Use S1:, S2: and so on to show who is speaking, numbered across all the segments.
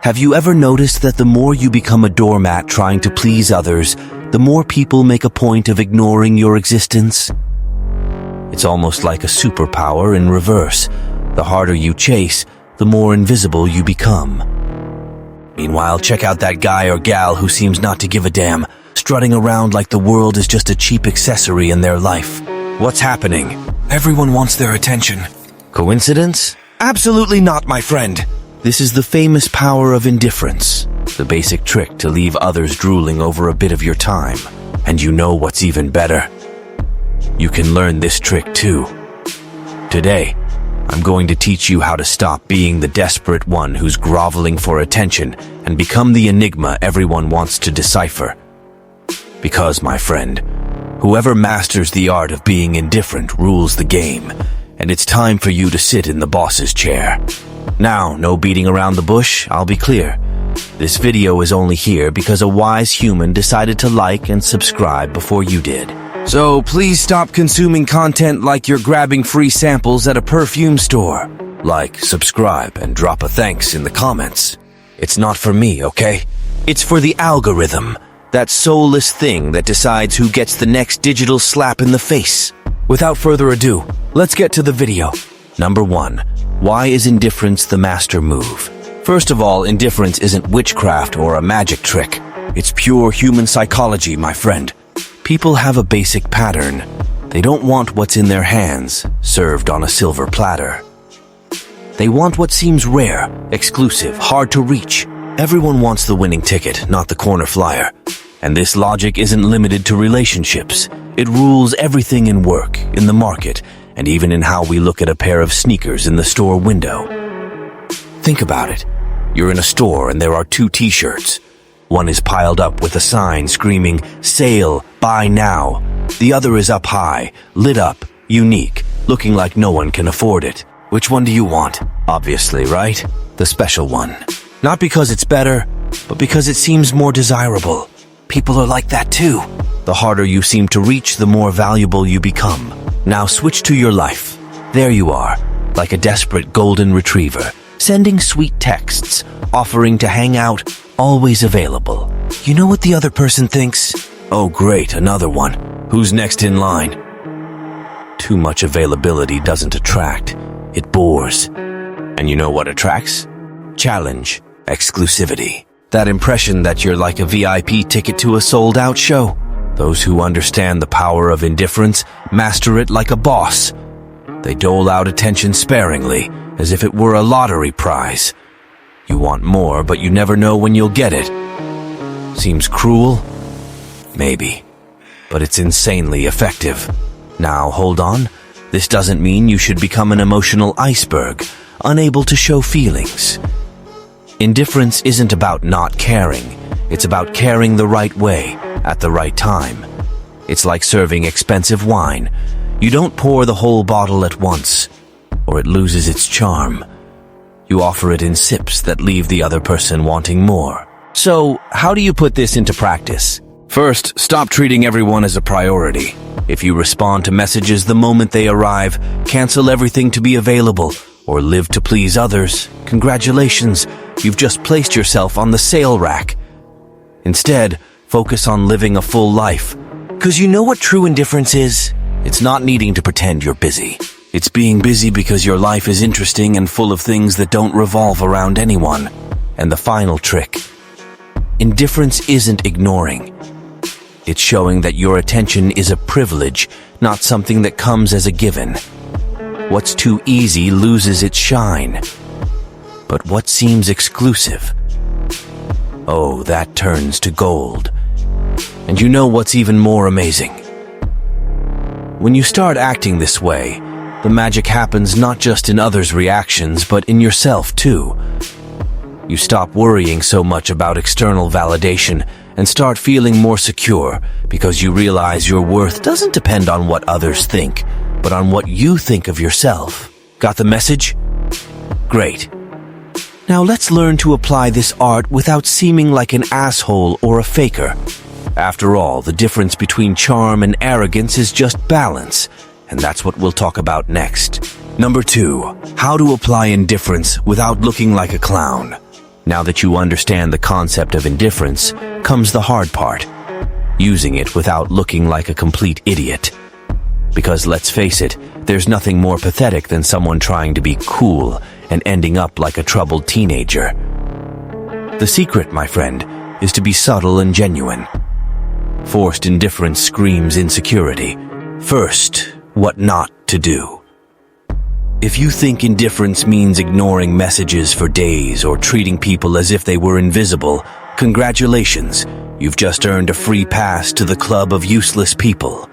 S1: Have you ever noticed that the more you become a doormat trying to please others, the more people make a point of ignoring your existence? It's almost like a superpower in reverse. The harder you chase, the more invisible you become. Meanwhile, check out that guy or gal who seems not to give a damn, strutting around like the world is just a cheap accessory in their life. What's happening? Everyone wants their attention. Coincidence? Absolutely not, my friend. This is the famous power of indifference, the basic trick to leave others drooling over a bit of your time. And you know what's even better? You can learn this trick too. Today, I'm going to teach you how to stop being the desperate one who's groveling for attention and become the enigma everyone wants to decipher. Because, my friend, whoever masters the art of being indifferent rules the game, and it's time for you to sit in the boss's chair. Now, no beating around the bush, I'll be clear. This video is only here because a wise human decided to like and subscribe before you did. So please stop consuming content like you're grabbing free samples at a perfume store. Like, subscribe, and drop a thanks in the comments. It's not for me, okay? It's for the algorithm, that soulless thing that decides who gets the next digital slap in the face. Without further ado, let's get to the video. Number 1. Why is indifference the master move? First of all, indifference isn't witchcraft or a magic trick. It's pure human psychology, my friend. People have a basic pattern. They don't want what's in their hands, served on a silver platter. They want what seems rare, exclusive, hard to reach. Everyone wants the winning ticket, not the corner flyer. And this logic isn't limited to relationships. It rules everything in work, in the market, and even in how we look at a pair of sneakers in the store window. Think about it. You're in a store and there are 2 t-shirts. One is piled up with a sign screaming, "Sale, buy now." The other is up high, lit up, unique, looking like no one can afford it. Which one do you want? Obviously, right? The special one. Not because it's better, but because it seems more desirable. People are like that too. The harder you seem to reach, the more valuable you become. Now switch to your life. There you are, like a desperate golden retriever, sending sweet texts, offering to hang out, always available. You know what the other person thinks? Oh great, another one. Who's next in line? Too much availability doesn't attract. It bores. And you know what attracts? Challenge, exclusivity. That impression that you're like a VIP ticket to a sold-out show. Those who understand the power of indifference master it like a boss. They dole out attention sparingly, as if it were a lottery prize. You want more, but you never know when you'll get it. Seems cruel? Maybe. But it's insanely effective. Now, hold on. This doesn't mean you should become an emotional iceberg, unable to show feelings. Indifference isn't about not caring. It's about caring the right way, at the right time. It's like serving expensive wine. You don't pour the whole bottle at once, or it loses its charm. You offer it in sips that leave the other person wanting more. So, how do you put this into practice? First, stop treating everyone as a priority. If you respond to messages the moment they arrive, cancel everything to be available, or live to please others, congratulations, you've just placed yourself on the sale rack. Instead, focus on living a full life. 'Cause you know what true indifference is? It's not needing to pretend you're busy. It's being busy because your life is interesting and full of things that don't revolve around anyone. And the final trick. Indifference isn't ignoring. It's showing that your attention is a privilege, not something that comes as a given. What's too easy loses its shine. But what seems exclusive? Oh, that turns to gold. And you know what's even more amazing? When you start acting this way, the magic happens not just in others' reactions, but in yourself too. You stop worrying so much about external validation and start feeling more secure because you realize your worth doesn't depend on what others think, but on what you think of yourself. Got the message? Great. Now let's learn to apply this art without seeming like an asshole or a faker. After all, the difference between charm and arrogance is just balance, and that's what we'll talk about next. Number 2, how to apply indifference without looking like a clown. Now that you understand the concept of indifference, comes the hard part. Using it without looking like a complete idiot. Because let's face it, there's nothing more pathetic than someone trying to be cool and ending up like a troubled teenager. The secret, my friend, is to be subtle and genuine. Forced indifference screams insecurity. First, what not to do. If you think indifference means ignoring messages for days or treating people as if they were invisible, congratulations, you've just earned a free pass to the club of useless people.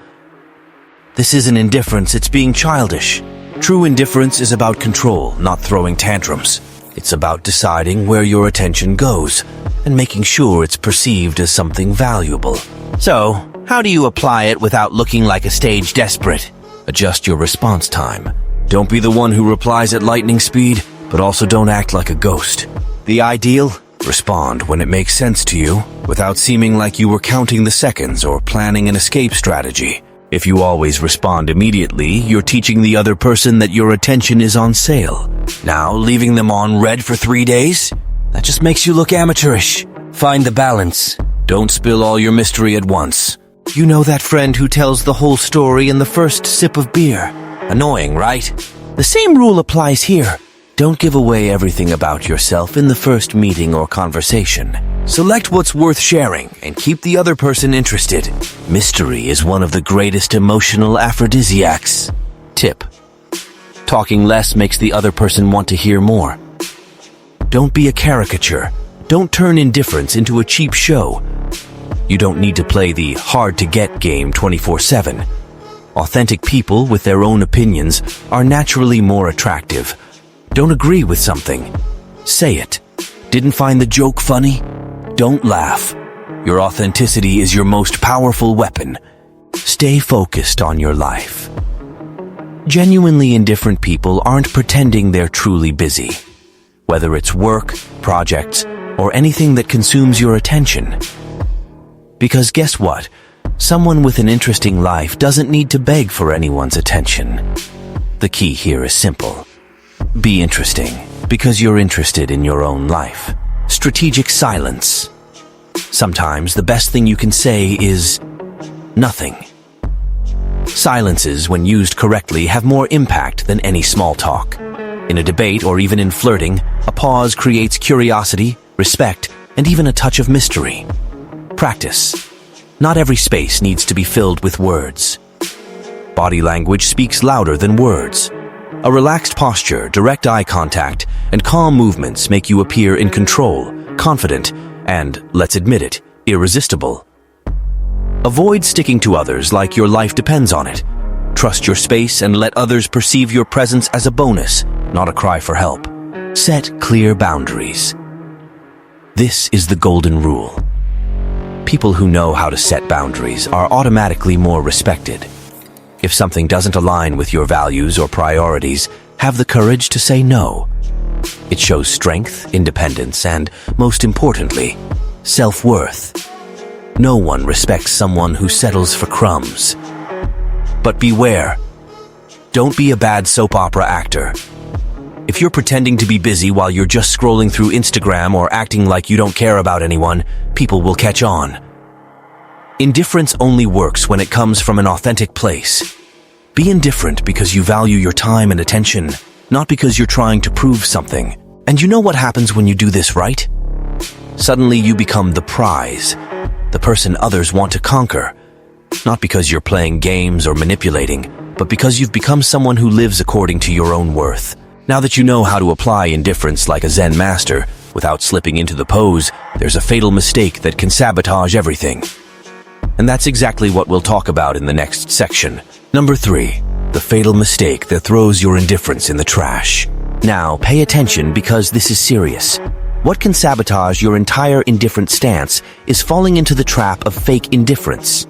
S1: This isn't indifference, it's being childish. True indifference is about control, not throwing tantrums. It's about deciding where your attention goes and making sure it's perceived as something valuable. So, how do you apply it without looking like a stage desperate? Adjust your response time. Don't be the one who replies at lightning speed, but also don't act like a ghost. The ideal? Respond when it makes sense to you, without seeming like you were counting the seconds or planning an escape strategy. If you always respond immediately, you're teaching the other person that your attention is on sale. Now, leaving them on red for 3 days? That just makes you look amateurish. Find the balance. Don't spill all your mystery at once. You know that friend who tells the whole story in the first sip of beer. Annoying, right? The same rule applies here. Don't give away everything about yourself in the first meeting or conversation. Select what's worth sharing and keep the other person interested. Mystery is one of the greatest emotional aphrodisiacs. Tip: talking less makes the other person want to hear more. Don't be a caricature. Don't turn indifference into a cheap show. You don't need to play the hard-to-get game 24/7. Authentic people with their own opinions are naturally more attractive. Don't agree with something. Say it. Didn't find the joke funny? Don't laugh. Your authenticity is your most powerful weapon. Stay focused on your life. Genuinely indifferent people aren't pretending they're truly busy. Whether it's work, projects, or anything that consumes your attention. Because guess what? Someone with an interesting life doesn't need to beg for anyone's attention. The key here is simple. Be interesting, because you're interested in your own life. Strategic silence. Sometimes the best thing you can say is nothing. Silences, when used correctly, have more impact than any small talk. In a debate or even in flirting, a pause creates curiosity, respect, and even a touch of mystery. Practice. Not every space needs to be filled with words. Body language speaks louder than words. A relaxed posture, direct eye contact, and calm movements make you appear in control, confident, and, let's admit it, irresistible. Avoid sticking to others like your life depends on it. Trust your space and let others perceive your presence as a bonus, not a cry for help. Set clear boundaries. This is the golden rule. People who know how to set boundaries are automatically more respected. If something doesn't align with your values or priorities, have the courage to say no. It shows strength, independence, and, most importantly, self-worth. No one respects someone who settles for crumbs. But beware. Don't be a bad soap opera actor. If you're pretending to be busy while you're just scrolling through Instagram or acting like you don't care about anyone, people will catch on. Indifference only works when it comes from an authentic place. Be indifferent because you value your time and attention, not because you're trying to prove something. And you know what happens when you do this, right? Suddenly you become the prize, the person others want to conquer. Not because you're playing games or manipulating, but because you've become someone who lives according to your own worth. Now that you know how to apply indifference like a Zen master, without slipping into the pose, there's a fatal mistake that can sabotage everything. And that's exactly what we'll talk about in the next section. Number 3, the fatal mistake that throws your indifference in the trash. Now, pay attention because this is serious. What can sabotage your entire indifferent stance is falling into the trap of fake indifference.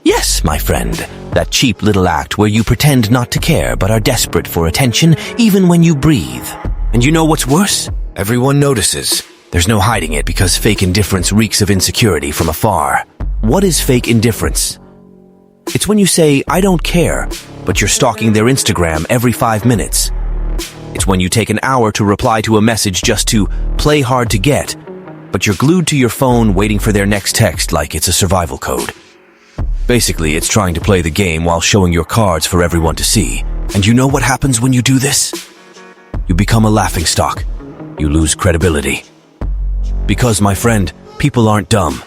S1: Yes, my friend, that cheap little act where you pretend not to care but are desperate for attention even when you breathe. And you know what's worse? Everyone notices. There's no hiding it because fake indifference reeks of insecurity from afar. What is fake indifference? It's when you say, I don't care, but you're stalking their Instagram every 5 minutes. It's when you take an hour to reply to a message just to play hard to get, but you're glued to your phone waiting for their next text like it's a survival code. Basically, it's trying to play the game while showing your cards for everyone to see. And you know what happens when you do this? You become a laughingstock. You lose credibility. Because, my friend, people aren't dumb.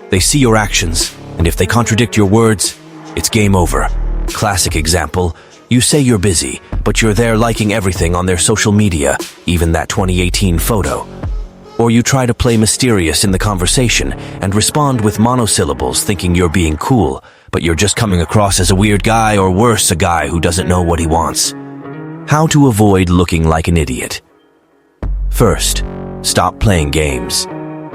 S1: They see your actions, and if they contradict your words, it's game over. Classic example, you say you're busy, but you're there liking everything on their social media, even that 2018 photo. Or you try to play mysterious in the conversation and respond with monosyllables thinking you're being cool, but you're just coming across as a weird guy or worse, a guy who doesn't know what he wants. How to avoid looking like an idiot. First, stop playing games.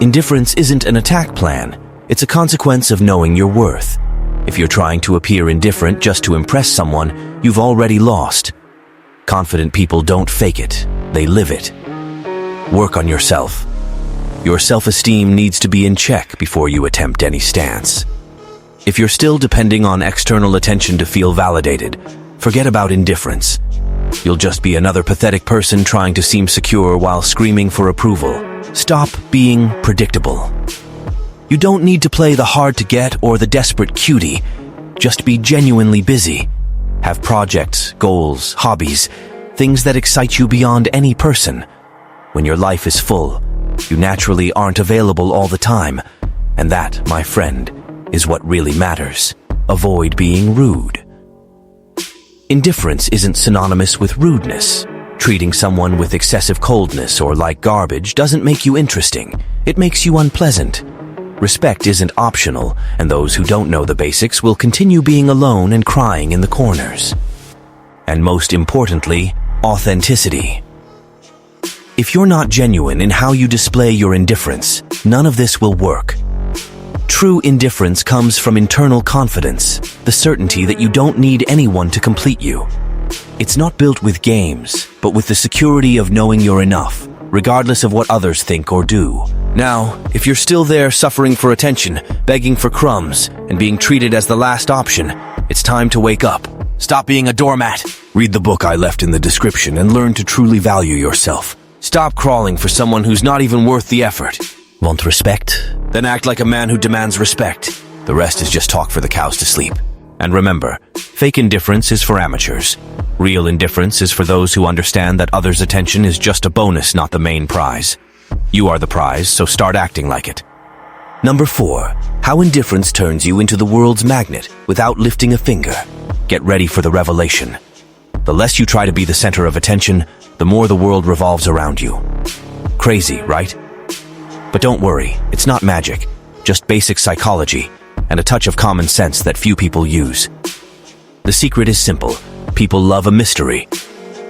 S1: Indifference isn't an attack plan. It's a consequence of knowing your worth. If you're trying to appear indifferent just to impress someone, you've already lost. Confident people don't fake it, they live it. Work on yourself. Your self-esteem needs to be in check before you attempt any stance. If you're still depending on external attention to feel validated, forget about indifference. You'll just be another pathetic person trying to seem secure while screaming for approval. Stop being predictable. You don't need to play the hard-to-get or the desperate cutie. Just be genuinely busy. Have projects, goals, hobbies, things that excite you beyond any person. When your life is full, you naturally aren't available all the time. And that, my friend, is what really matters. Avoid being rude. Indifference isn't synonymous with rudeness. Treating someone with excessive coldness or like garbage doesn't make you interesting. It makes you unpleasant. Respect isn't optional, and those who don't know the basics will continue being alone and crying in the corners. And most importantly, authenticity. If you're not genuine in how you display your indifference, none of this will work. True indifference comes from internal confidence, the certainty that you don't need anyone to complete you. It's not built with games, but with the security of knowing you're enough, regardless of what others think or do. Now, if you're still there suffering for attention, begging for crumbs, and being treated as the last option, it's time to wake up. Stop being a doormat. Read the book I left in the description and learn to truly value yourself. Stop crawling for someone who's not even worth the effort. Want respect? Then act like a man who demands respect. The rest is just talk for the cows to sleep. And remember, fake indifference is for amateurs. Real indifference is for those who understand that others' attention is just a bonus, not the main prize. You are the prize, so start acting like it. Number 4. How indifference turns you into the world's magnet without lifting a finger. Get ready for the revelation. The less you try to be the center of attention, the more the world revolves around you. Crazy, right? But don't worry, it's not magic, just basic psychology and a touch of common sense that few people use. The secret is simple. People love a mystery.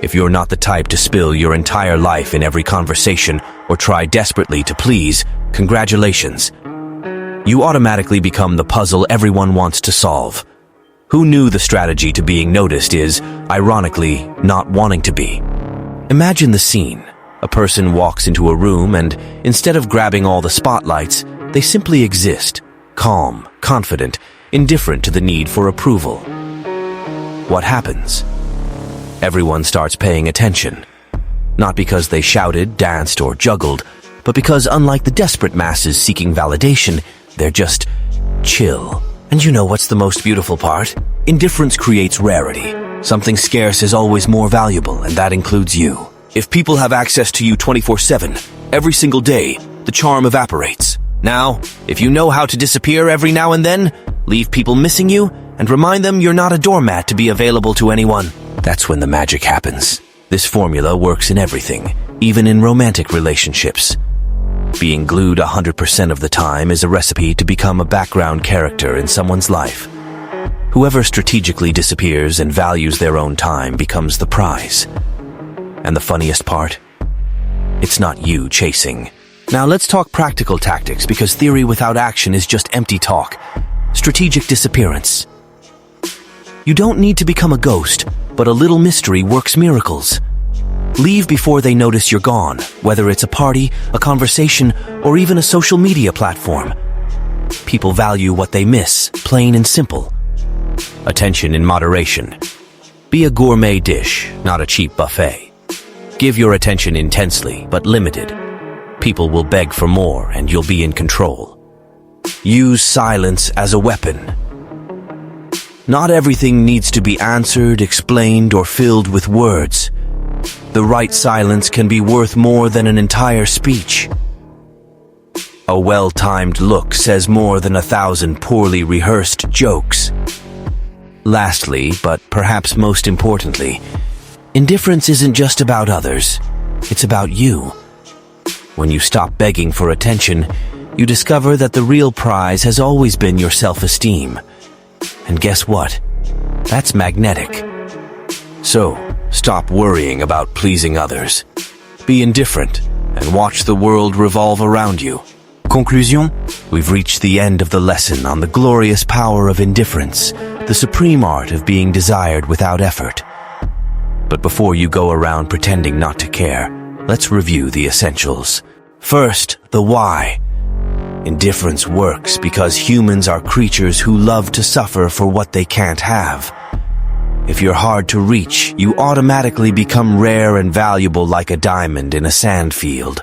S1: If you're not the type to spill your entire life in every conversation or try desperately to please, congratulations. You automatically become the puzzle everyone wants to solve. Who knew the strategy to being noticed is, ironically, not wanting to be? Imagine the scene. A person walks into a room and, instead of grabbing all the spotlights, they simply exist, calm, confident, indifferent to the need for approval. What happens? Everyone starts paying attention. Not because they shouted, danced, or juggled, but because unlike the desperate masses seeking validation, they're just chill. And you know what's the most beautiful part? Indifference creates rarity. Something scarce is always more valuable, and that includes you. If people have access to you 24/7, every single day, the charm evaporates. Now, if you know how to disappear every now and then, leave people missing you, and remind them you're not a doormat to be available to anyone, that's when the magic happens. This formula works in everything, even in romantic relationships. Being glued 100% of the time is a recipe to become a background character in someone's life. Whoever strategically disappears and values their own time becomes the prize. And the funniest part? It's not you chasing. Now let's talk practical tactics, because theory without action is just empty talk. Strategic disappearance. You don't need to become a ghost, but a little mystery works miracles. Leave before they notice you're gone, whether it's a party, a conversation, or even a social media platform. People value what they miss, plain and simple. Attention in moderation. Be a gourmet dish, not a cheap buffet. Give your attention intensely, but limited. People will beg for more, and you'll be in control. Use silence as a weapon. Not everything needs to be answered, explained, or filled with words. The right silence can be worth more than an entire speech. A well-timed look says more than 1,000 poorly rehearsed jokes. Lastly, but perhaps most importantly, indifference isn't just about others. It's about you. When you stop begging for attention, you discover that the real prize has always been your self-esteem. And guess what? That's magnetic. So, stop worrying about pleasing others. Be indifferent and watch the world revolve around you. Conclusion? We've reached the end of the lesson on the glorious power of indifference, the supreme art of being desired without effort. But before you go around pretending not to care, let's review the essentials. First, the why. Indifference works because humans are creatures who love to suffer for what they can't have. If you're hard to reach, you automatically become rare and valuable like a diamond in a sand field.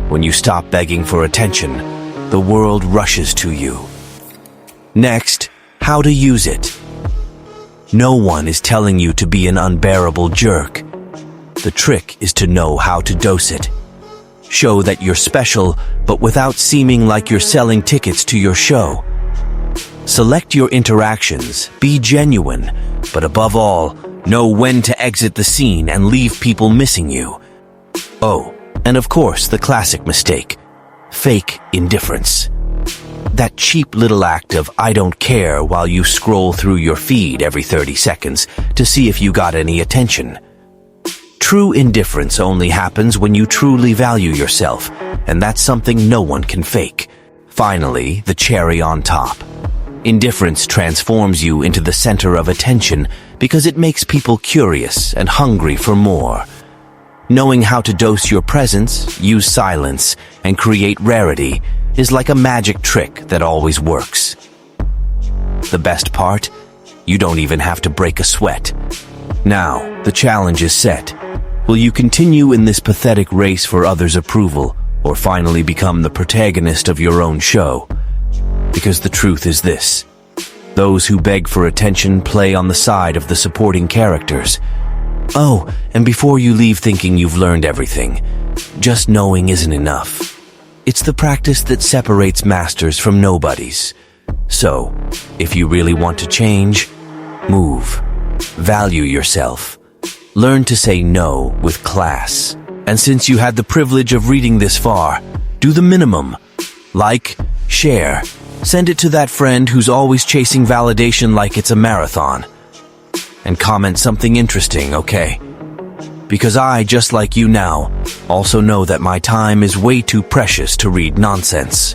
S1: When you stop begging for attention, the world rushes to you. Next, how to use it. No one is telling you to be an unbearable jerk. The trick is to know how to dose it. Show that you're special, but without seeming like you're selling tickets to your show. Select your interactions, be genuine, but above all, know when to exit the scene and leave people missing you. Oh, and of course, the classic mistake, fake indifference. That cheap little act of I don't care while you scroll through your feed every 30 seconds to see if you got any attention. True indifference only happens when you truly value yourself, and that's something no one can fake. Finally, the cherry on top. Indifference transforms you into the center of attention because it makes people curious and hungry for more. Knowing how to dose your presence, use silence, and create rarity is like a magic trick that always works. The best part? You don't even have to break a sweat. Now, the challenge is set. Will you continue in this pathetic race for others' approval, or finally become the protagonist of your own show? Because the truth is this: those who beg for attention play on the side of the supporting characters. Oh, and before you leave thinking you've learned everything, just knowing isn't enough. It's the practice that separates masters from nobodies. So, if you really want to change, move. Value yourself. Learn to say no with class. And since you had the privilege of reading this far, do the minimum. Like, share, send it to that friend who's always chasing validation like it's a marathon. And comment something interesting, okay? Because I, just like you now, also know that my time is way too precious to read nonsense.